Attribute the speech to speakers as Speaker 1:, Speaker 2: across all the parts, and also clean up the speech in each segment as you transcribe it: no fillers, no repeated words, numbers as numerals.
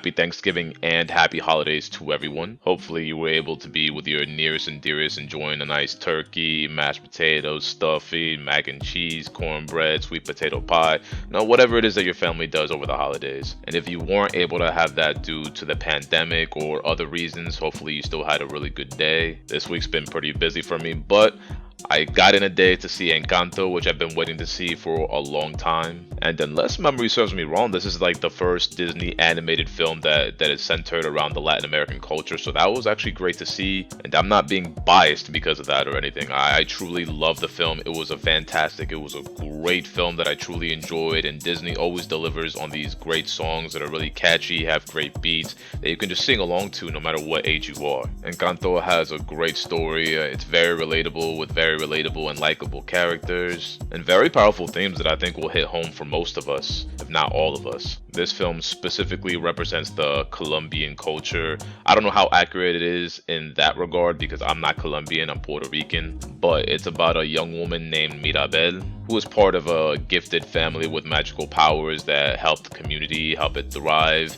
Speaker 1: happy Thanksgiving and happy holidays to everyone. Hopefully, you were able to be with your nearest and dearest, enjoying a nice turkey, mashed potatoes, stuffing, mac and cheese, cornbread, sweet potato pie, whatever it is that your family does over the holidays. And if you weren't able to have that due to the pandemic or other reasons, hopefully you still had a really good day. This week's been pretty busy for me, but I got in a day to see Encanto, which I've been waiting to see for a long time. And unless memory serves me wrong, this is like the first Disney animated film that is centered around the Latin American culture. So that was actually great to see. And I'm not being biased because of that or anything. I truly love the film. It was a great film that I truly enjoyed. And Disney always delivers on these great songs that are really catchy, have great beats that you can just sing along to no matter what age you are. Encanto has a great story. It's very relatable with very relatable and likable characters, and very powerful themes that I think will hit home for most of us, if not all of us. This film specifically represents the Colombian culture. I don't know how accurate it is in that regard because I'm not Colombian, I'm Puerto Rican, but it's about a young woman named Mirabel who is part of a gifted family with magical powers that help the community, help it thrive.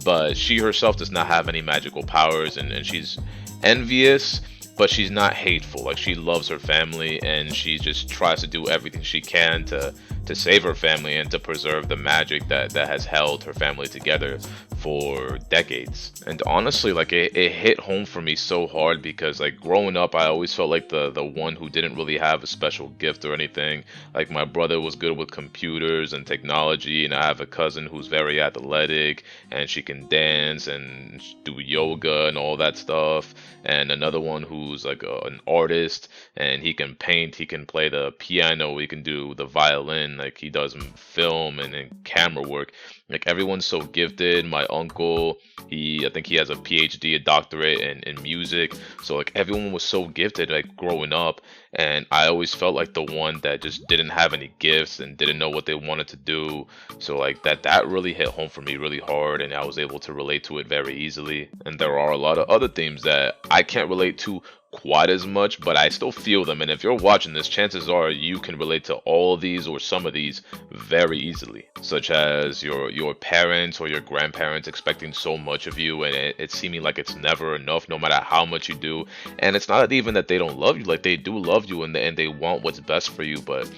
Speaker 1: But she herself does not have any magical powers, and she's envious, but she's not hateful. Like, she loves her family and she just tries to do everything she can to save her family and to preserve the magic that has held her family together for decades. And honestly, like, it hit home for me so hard because, like, growing up I always felt like the one who didn't really have a special gift or anything. Like, my brother was good with computers and technology, and I have a cousin who's very athletic and she can dance and do yoga and all that stuff, and another one who's like an artist and he can paint, he can play the piano, he can do the violin, like he does film and camera work. Like, everyone's so gifted. My uncle, I think he has a PhD, a doctorate in music. So like, everyone was so gifted like growing up, and I always felt like the one that just didn't have any gifts and didn't know what they wanted to do. So like, that really hit home for me really hard, and I was able to relate to it very easily. And there are a lot of other themes that I can't relate to quite as much, but I still feel them. And if you're watching this, chances are you can relate to all of these or some of these very easily, such as your parents or your grandparents expecting so much of you, and it seeming like it's never enough no matter how much you do. And it's not even that they don't love you, like, they do love you, and they want what's best for you, but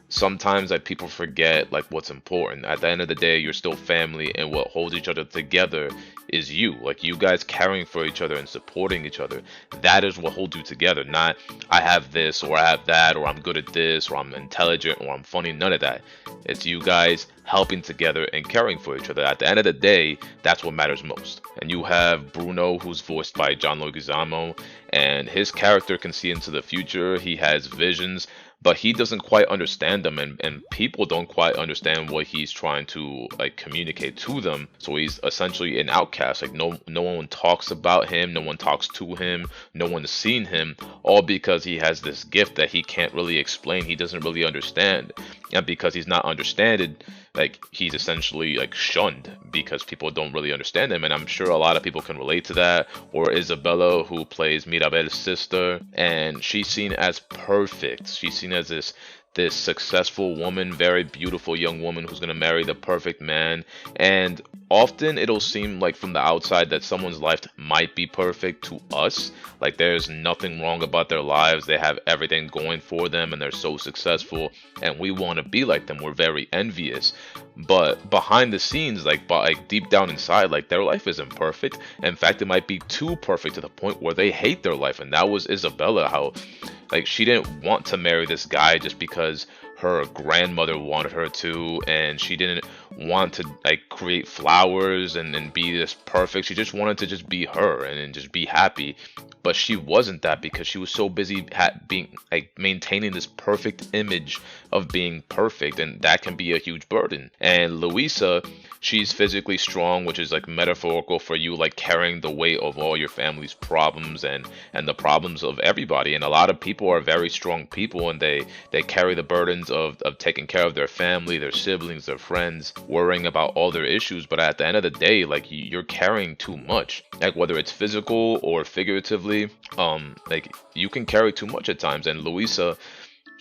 Speaker 1: sometimes like people forget like what's important. At the end of the day, you're still family, and what holds each other together is you. Like, you guys caring for each other and supporting each other. That is what holds you together. Not I have this or I have that, or I'm good at this, or I'm intelligent, or I'm funny. None of that. It's you guys helping together and caring for each other. At the end of the day, that's what matters most. And you have Bruno, who's voiced by John Leguizamo, and his character can see into the future. He has visions, but he doesn't quite understand them, and people don't quite understand what he's trying to like communicate to them. So he's essentially an outcast. Like, no one talks about him, no one talks to him, no one's seen him, all because he has this gift that he can't really explain, he doesn't really understand. And because he's not understanding, like, he's essentially like shunned because people don't really understand him. And I'm sure a lot of people can relate to that. Or Isabella, who plays Mirabel's sister, and she's seen as perfect. She's seen as this successful woman, very beautiful young woman who's going to marry the perfect man. And often it'll seem like from the outside that someone's life might be perfect to us. Like, there's nothing wrong about their lives. They have everything going for them and they're so successful, and we want to be like them. We're very envious. But behind the scenes, like deep down inside, like, their life isn't perfect. In fact, it might be too perfect to the point where they hate their life. And that was Isabella. How, like, she didn't want to marry this guy just because her grandmother wanted her to, and she didn't want to like create flowers and be this perfect. She just wanted to just be her and just be happy. But she wasn't that because she was so busy being like maintaining this perfect image of being perfect, and that can be a huge burden. And Luisa, she's physically strong, which is like metaphorical for you like carrying the weight of all your family's problems and the problems of everybody. And a lot of people are very strong people, and they carry the burdens of taking care of their family, their siblings, their friends, worrying about all their issues. But at the end of the day, like, you're carrying too much, like, whether it's physical or figuratively. Like, you can carry too much at times. And Luisa,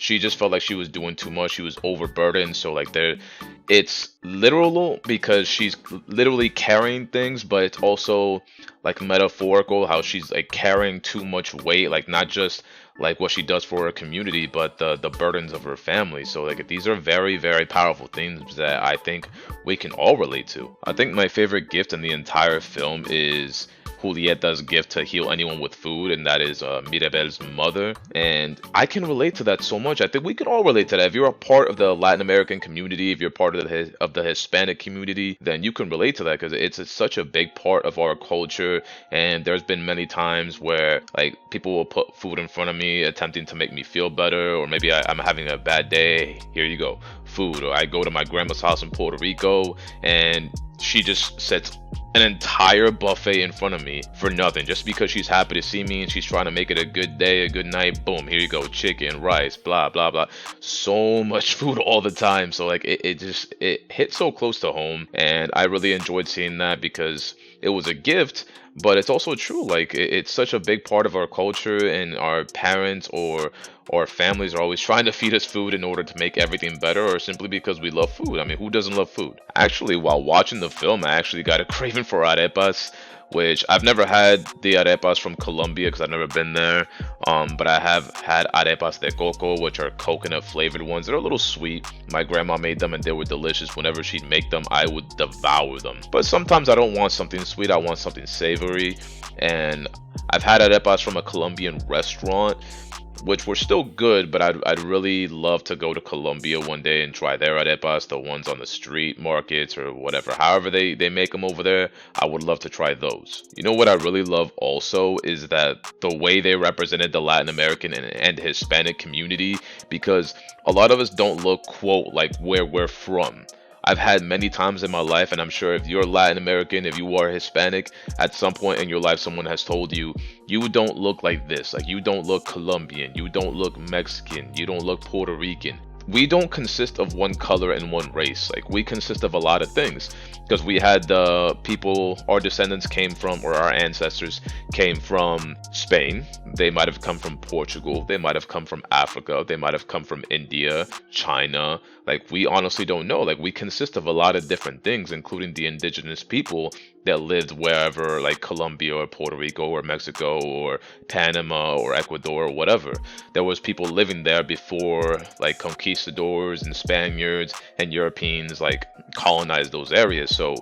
Speaker 1: she just felt like she was doing too much. She was overburdened. So like there, it's literal because she's literally carrying things, but it's also like metaphorical how she's like carrying too much weight, like not just like what she does for her community, but the burdens of her family. So like these are very, very powerful themes that I think we can all relate to. I think my favorite gift in the entire film is Julieta's gift to heal anyone with food, and that is Mirabel's mother. And I can relate to that so much. I think we can all relate to that. If you're a part of the Latin American community, if you're part of the Hispanic community, then you can relate to that because it's such a big part of our culture. And there's been many times where like people will put food in front of me, attempting to make me feel better, or maybe I'm having a bad day. Here you go, food. Or I go to my grandma's house in Puerto Rico, and she just sets an entire buffet in front of me for nothing, just because she's happy to see me and she's trying to make it a good day, a good night. Boom, here you go, chicken, rice, blah blah blah. So much food all the time. So like it hit so close to home, and I really enjoyed seeing that because it was a gift, but it's also true. Like it's such a big part of our culture, and our parents or families are always trying to feed us food in order to make everything better, or simply because we love food. I mean, who doesn't love food? Actually, while watching the film, I actually got a craving for arepas, which I've never had the arepas from Colombia because I've never been there. But I have had arepas de coco, which are coconut flavored ones. They're a little sweet. My grandma made them and they were delicious. Whenever she'd make them, I would devour them. But sometimes I don't want something sweet, I want something savory. And I've had arepas from a Colombian restaurant, which were still good, but I'd really love to go to Colombia one day and try their arepas, the ones on the street markets or whatever. However they make them over there, I would love to try those. You know what I really love also is that the way they represented the Latin American and Hispanic community, because a lot of us don't look, quote, like where we're from. I've had many times in my life, and I'm sure if you're Latin American, if you are Hispanic, at some point in your life, someone has told you, you don't look like this. Like, you don't look Colombian, you don't look Mexican, you don't look Puerto Rican. We don't consist of one color and one race. Like, we consist of a lot of things. Because we had the people, our descendants came from, or our ancestors came from Spain. They might have come from Portugal. They might have come from Africa. They might have come from India, China. Like, we honestly don't know. Like, we consist of a lot of different things, including the indigenous people that lived wherever, like Colombia or Puerto Rico or Mexico or Panama or Ecuador or whatever. There was people living there before like conquistadors and Spaniards and Europeans like colonized those areas. So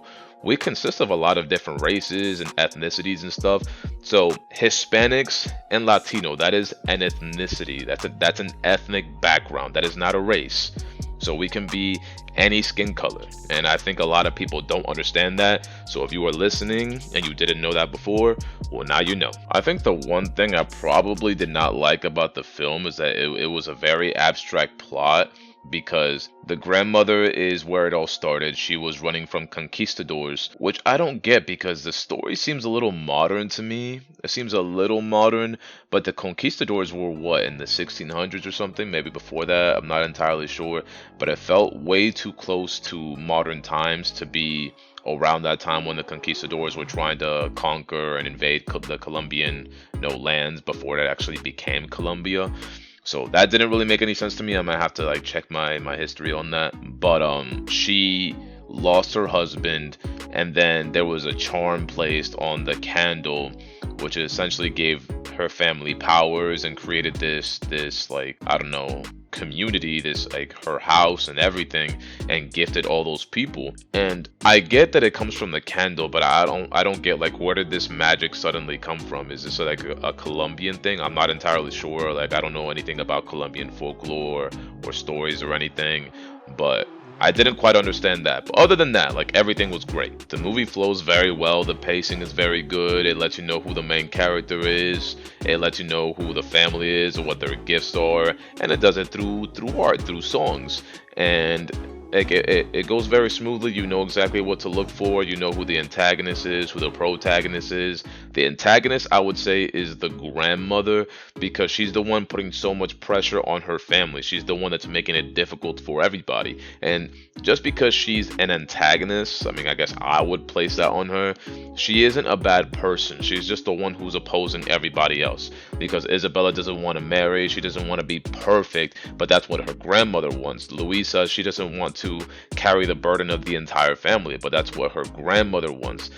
Speaker 1: we consist of a lot of different races and ethnicities and stuff. So Hispanics and Latino, that is an ethnicity. That's an ethnic background. That is not a race. So we can be any skin color. And I think a lot of people don't understand that. So if you were listening and you didn't know that before, well, now you know. I think the one thing I probably did not like about the film is that it was a very abstract plot, because the grandmother is where it all started. She was running from conquistadors, which I don't get because the story seems a little modern to me. It seems a little modern, but the conquistadors were what, in the 1600s or something? Maybe before that, I'm not entirely sure. But it felt way too close to modern times to be around that time when the conquistadors were trying to conquer and invade the Colombian, lands before it actually became Colombia. So that didn't really make any sense to me. I might have to like check my history on that. But she lost her husband, and then there was a charm placed on the candle, which essentially gave her family powers and created this like, I don't know, community, this like her house and everything, and gifted all those people. And I get that it comes from the candle, but I don't get like, where did this magic suddenly come from? Is this like a Colombian thing? I'm not entirely sure. Like, I don't know anything about Colombian folklore or stories or anything, but I didn't quite understand that. But other than that, like, everything was great. The movie flows very well. The pacing is very good. It lets you know who the main character is. It lets you know who the family is or what their gifts are. And it does it through art, through songs. And it goes very smoothly. You know exactly what to look for. You know who the antagonist is, who the protagonist is. The antagonist, I would say, is the grandmother, because she's the one putting so much pressure on her family. She's the one that's making it difficult for everybody. And just because she's an antagonist, I mean, I guess I would place that on her, she isn't a bad person. She's just the one who's opposing everybody else. because Isabella doesn't want to marry, she doesn't want to be perfect, but that's what her grandmother wants. Luisa, she doesn't want to carry the burden of the entire family, but that's what her grandmother wants.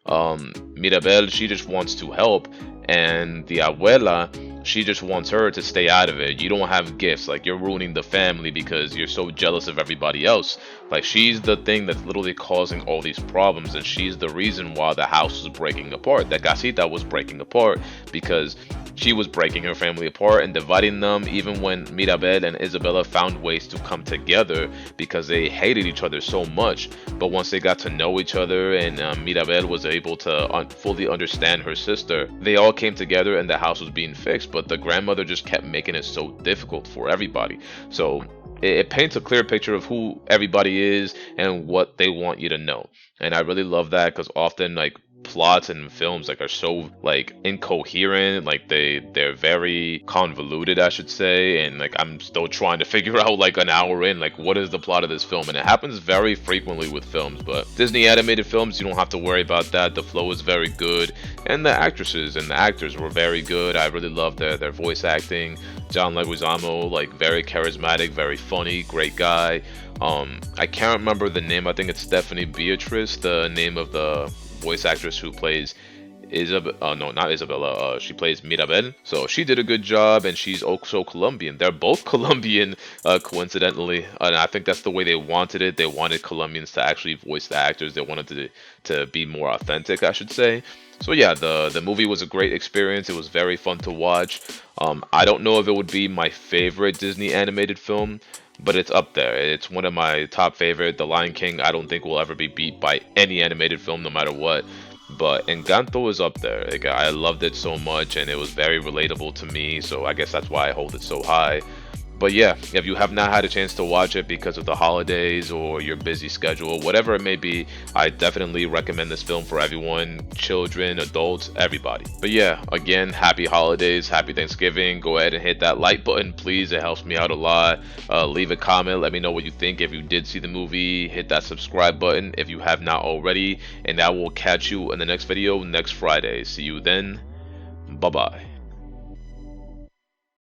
Speaker 1: Mirabel, she just wants to help, and the abuela, she just wants her to stay out of it. You don't have gifts, like you're ruining the family because you're so jealous of everybody else. Like she's the thing that's literally causing all these problems, and she's the reason why the house was breaking apart. That casita was breaking apart because she was breaking her family apart and dividing them, even when Mirabel and Isabella found ways to come together because they hated each other so much. But once they got to know each other and Mirabel was able to fully understand her sister, they all came together and the house was being fixed. But the grandmother just kept making it so difficult for everybody. So it paints a clear picture of who everybody is and what they want you to know. And I really love that because often like plots and films like are so like incoherent, like they're very convoluted, I should say, and like I'm still trying to figure out like an hour in like what is the plot of this film, and it happens very frequently with films. But Disney animated films, you don't have to worry about that. The flow is very good, and the actresses and the actors were very good. I really loved their voice acting. John Leguizamo, like very charismatic, very funny, great guy. I can't remember the name. I think it's Stephanie Beatrice, the name of the voice actress who plays Isabella. No, not Isabella. She plays Mirabel. So she did a good job, and she's also Colombian. They're both Colombian, coincidentally, and I think that's the way they wanted it. They wanted Colombians to actually voice the actors. They wanted to be more authentic, I should say. So yeah, the movie was a great experience. It was very fun to watch. I don't know if it would be my favorite Disney animated film, but it's up there. It's one of my top favorite. The Lion King, I don't think will ever be beat by any animated film, no matter what. But Encanto is up there. Like, I loved it so much, and it was very relatable to me. So I guess that's why I hold it so high. But yeah, if you have not had a chance to watch it because of the holidays or your busy schedule, whatever it may be, I definitely recommend this film for everyone, children, adults, everybody. But yeah, again, happy holidays, happy Thanksgiving. Go ahead and hit that like button, please. It helps me out a lot. Leave a comment. Let me know what you think if you did see the movie. Hit that subscribe button if you have not already. And I will catch you in the next video next Friday. See you then. Bye-bye.